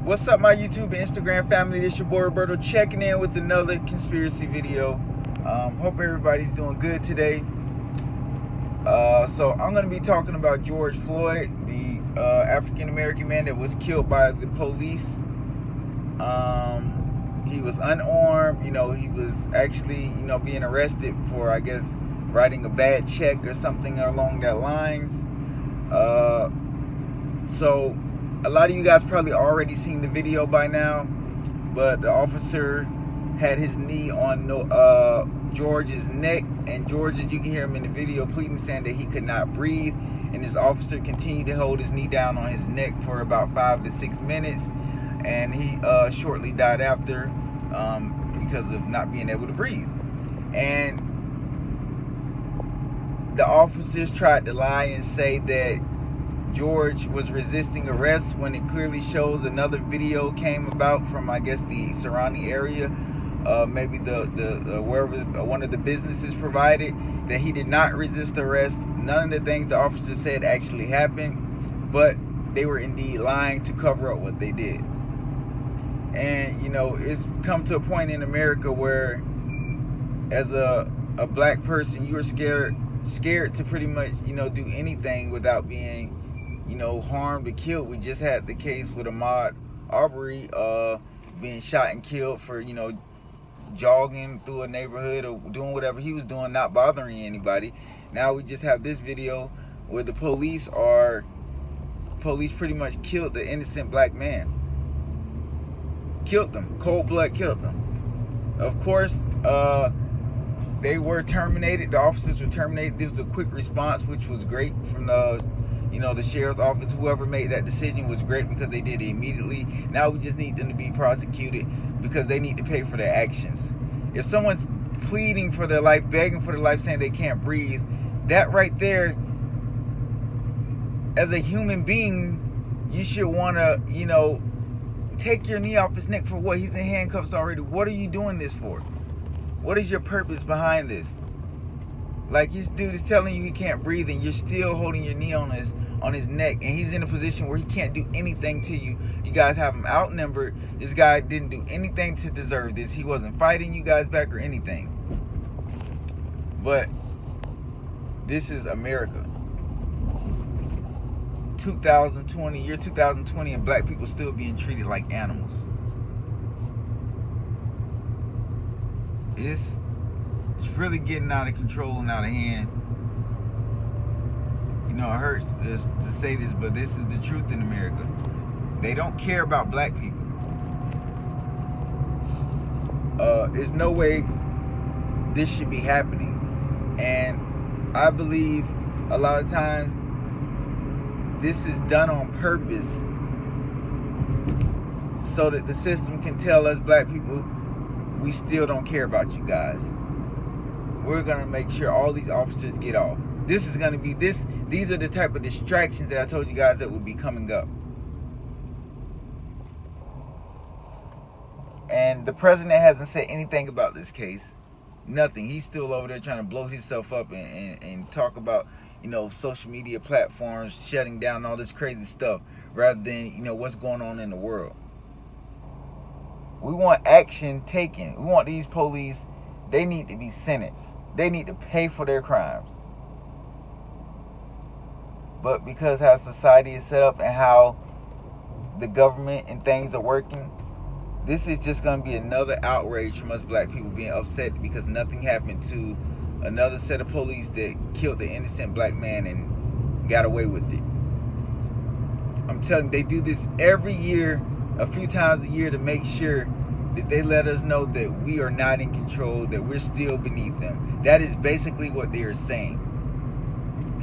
What's up, my YouTube and Instagram family? This your boy Roberto checking in with another conspiracy video. Hope everybody's doing good today. So I'm going to be talking about George Floyd, the African American man that was killed by the police. He was unarmed. He was actually, being arrested for, I guess, writing a bad check or something along that lines. So a lot of you guys probably already seen the video by now, but the officer had his knee on George's neck, and George, as you can hear him in the video, pleading, saying that he could not breathe, and this officer continued to hold his knee down on his neck for about 5 to 6 minutes, and he shortly died after because of not being able to breathe. And the officers tried to lie and say that George was resisting arrest, when it clearly shows another video came about from, I guess, the surrounding area, maybe the wherever one of the businesses provided, that he did not resist arrest. None of the things the officers said actually happened, but they were indeed lying to cover up what they did. And it's come to a point in America where, as a black person, you're scared to pretty much do anything without being harmed or killed. We just had the case with Ahmaud Arbery being shot and killed for jogging through a neighborhood or doing whatever he was doing, not bothering anybody. Now we just have this video where the police pretty much killed the innocent black man. Killed them, cold blood killed them. Of course, they were terminated. The officers were terminated. There was a quick response, which was great, from the sheriff's office. Whoever made that decision was great, because they did it immediately. Now we just need them to be prosecuted, because they need to pay for their actions. If someone's pleading for their life, begging for their life, saying they can't breathe, that right there, as a human being, you should want to, take your knee off his neck. For what? He's in handcuffs already. What are you doing this for? What is your purpose behind this? Like, this dude is telling you he can't breathe, and you're still holding your knee on his neck, and he's in a position where he can't do anything to you. You guys have him outnumbered. This guy didn't do anything to deserve this. He wasn't fighting you guys back or anything. But this is America. 2020, year 2020, and black people still being treated like animals. It's really getting out of control and out of hand. It hurts to say this, but this is the truth in America. They don't care about black people. There's no way this should be happening. And I believe a lot of times this is done on purpose, so that the system can tell us black people, we still don't care about you guys. We're going to make sure all these officers get off. This is going to be these are the type of distractions that I told you guys that would be coming up. And the president hasn't said anything about this case. Nothing. He's still over there trying to blow himself up and talk about, social media platforms shutting down, all this crazy stuff, rather than, what's going on in the world. We want action taken. We want these police, they need to be sentenced. They need to pay for their crimes. But because how society is set up and how the government and things are working, this is just going to be another outrage from us black people, being upset because nothing happened to another set of police that killed the innocent black man and got away with it. I'm telling you, they do this every year, a few times a year, to make sure that they let us know that we are not in control, that we're still beneath them. That is basically what they are saying.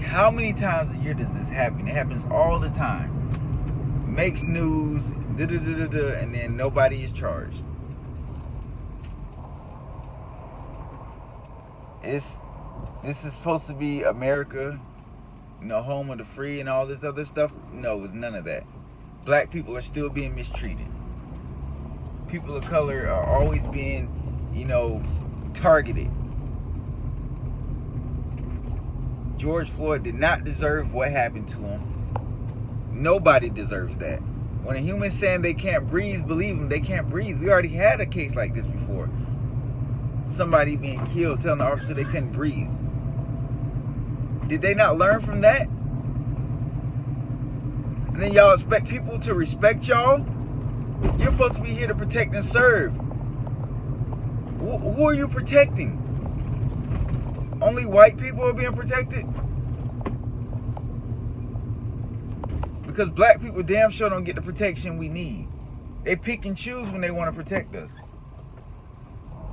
How many times a year does this happen? It happens all the time. Makes news, and then nobody is charged. This is supposed to be America, home of the free and all this other stuff. No, it's none of that. Black people are still being mistreated. People of color are always being, targeted. George Floyd did not deserve what happened to him. Nobody deserves that. When a human's saying they can't breathe, believe them, they can't breathe. We already had a case like this before. Somebody being killed, telling the officer they couldn't breathe. Did they not learn from that? And then y'all expect people to respect y'all? You're supposed to be here to protect and serve. Who are you protecting? Only white people are being protected? Because black people damn sure don't get the protection we need. They pick and choose when they want to protect us.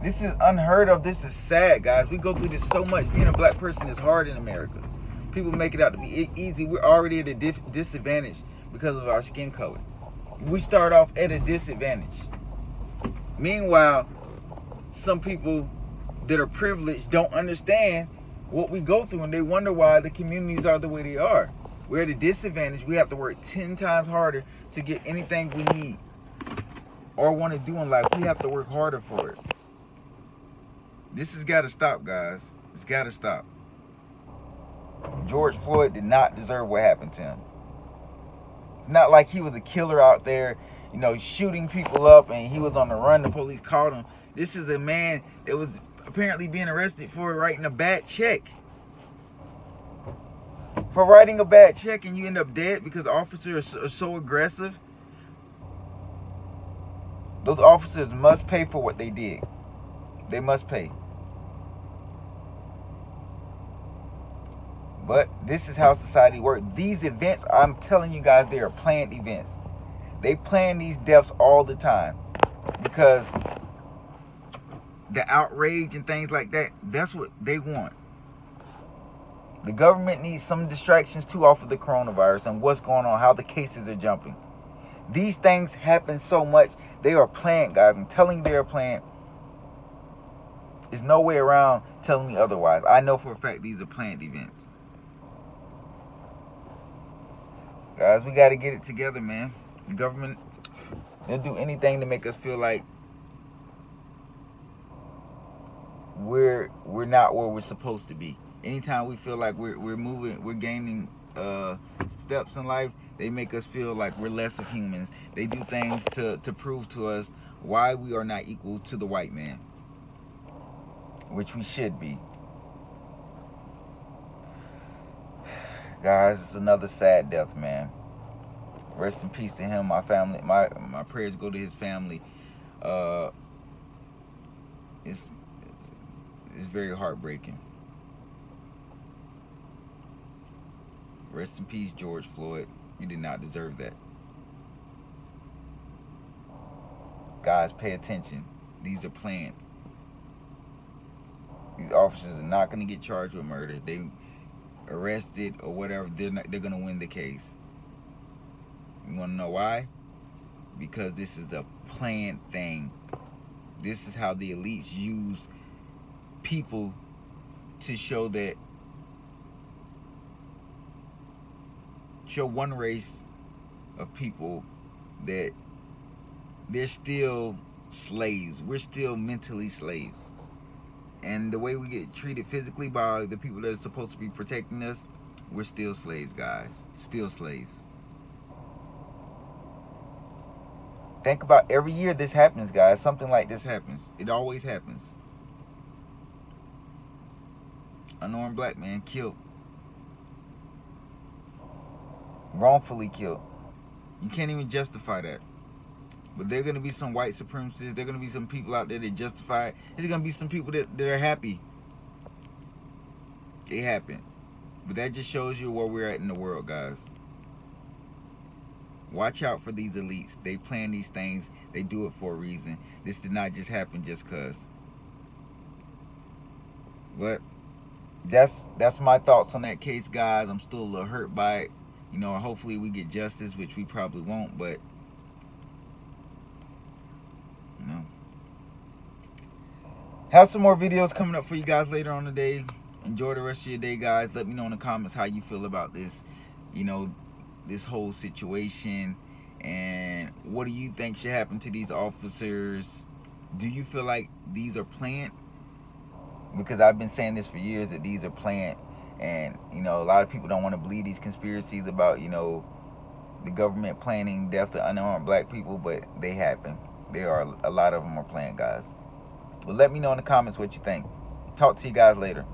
This is unheard of. This is sad, guys. We go through this so much. Being a black person is hard in America. People make it out to be easy. We're already at a disadvantage because of our skin color. We start off at a disadvantage. Meanwhile, some people that are privileged don't understand what we go through, and they wonder why the communities are the way they are. We're at a disadvantage. We have to work 10 times harder to get anything we need or want to do in life. We have to work harder for it. This has got to stop, guys. It's got to stop. George Floyd did not deserve what happened to him. It's not like he was a killer out there, shooting people up and he was on the run. The police caught him. This is a man that was apparently being arrested for writing a bad check. For writing a bad check, and you end up dead because officers are so aggressive. Those officers must pay for what they did. They must pay. But this is how society works. These events, I'm telling you guys, they are planned events. They plan these deaths all the time because the outrage and things like that, that's what they want. The government needs some distractions too off of the coronavirus and what's going on, how the cases are jumping. These things happen so much. They are planned, guys. I'm telling you, they are planned. There's no way around telling me otherwise. I know for a fact these are planned events. Guys, we got to get it together, man. The government, they'll do anything to make us feel like we're not where we're supposed to be. Anytime we feel like we're moving, we're gaining steps in life, they make us feel like we're less of humans. They do things to prove to us why we are not equal to the white man, which we should be. Guys, it's another sad death, man. Rest in peace to him. My family, my prayers go to his family. It's very heartbreaking. Rest in peace, George Floyd. You did not deserve that. Guys, pay attention. These are planned. These officers are not going to get charged with murder. They arrested or whatever, they're going to win the case. You want to know why? Because this is a planned thing. This is how the elites use people to show one race of people that they're still slaves. We're still mentally slaves. And the way we get treated physically by the people that are supposed to be protecting us, we're still slaves, guys. Still slaves. Think about every year this happens, guys. Something like this happens. It always happens. Unarmed black man killed. Wrongfully killed. You can't even justify that. But there are going to be some white supremacists. There are going to be some people out there that justify it. There's going to be some people that are happy. It happened. But that just shows you where we're at in the world, guys. Watch out for these elites. They plan these things. They do it for a reason. This did not just happen just because. But that's my thoughts on that case, guys. I'm still a little hurt by it. Hopefully we get justice, which we probably won't, but have some more videos coming up for you guys later on today. Enjoy the rest of your day, guys. Let me know in the comments how you feel about this, this whole situation, and what do you think should happen to these officers? Do you feel like these are planned? Because I've been saying this for years, that these are planned. And, a lot of people don't want to believe these conspiracies about, the government planning death to unarmed black people, but they happen. There are a lot of them are planned, guys. But let me know in the comments what you think. Talk to you guys later.